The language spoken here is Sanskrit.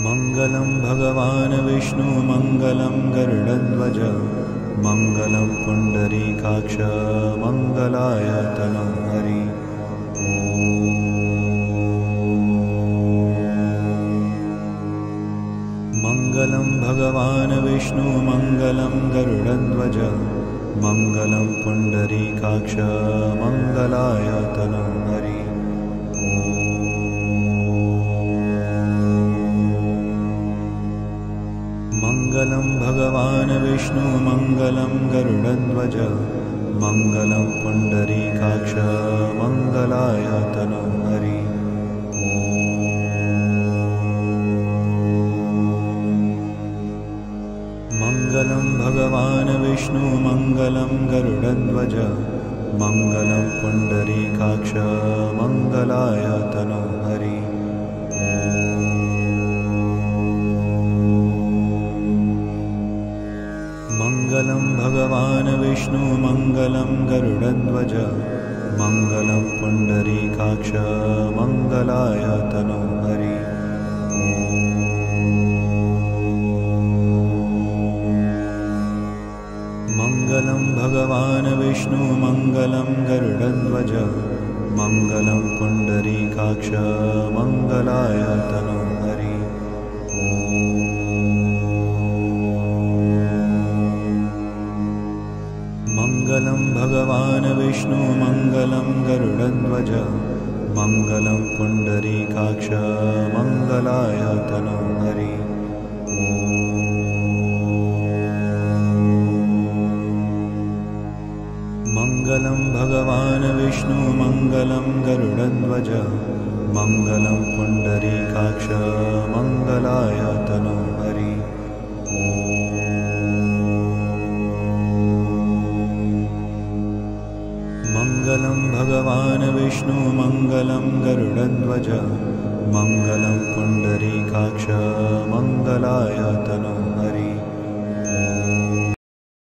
मङ्गलं भगवान् विष्णु मङ्गलं गरुडध्वज मङ्गलं पुण्डरीकाक्ष मङ्गलाय तनं हरि मङ्गलं भगवान् विष्णु मङ्गलं गरुडध्वज मङ्गलं पुण्डरीकाक्ष मङ्गलाय तनं हरि मङ्गलं भगवान् विष्णु मङ्गलं गरुडध्वज मङ्गलं पुण्डरीकाक्ष मङ्गलाय तनं हरि मङ्गलं भगवान् विष्णु मङ्गलं गरुडध्वज मङ्गलं पुण्डरीकाक्ष मङ्गलाय तनं हरि मङ्गलं भगवान् विष्णु मङ्गलं गरुडध्वज मङ्गलं पुण्डरीकाक्ष मङ्गलाय तनं हरि मङ्गलं भगवान् विष्णु मङ्गलं गरुडध्वज मङ्गलं पुण्डरीकाक्ष मङ्गलाय तनं हरि मङ्गलं भगवान् विष्णु मङ्गलं गरुडध्वज मङ्गलं पुण्डरीकाक्ष मङ्गलाय तनं हरि मङ्गलं भगवान् विष्णु मङ्गलं गरुडध्वज मङ्गलं पुण्डरीकाक्ष मङ्गलाय तनं हरि मङ्गलं भगवान् विष्णु मङ्गलं गरुडध्वज मङ्गलं पुण्डरीकाक्ष मङ्गलाय तनं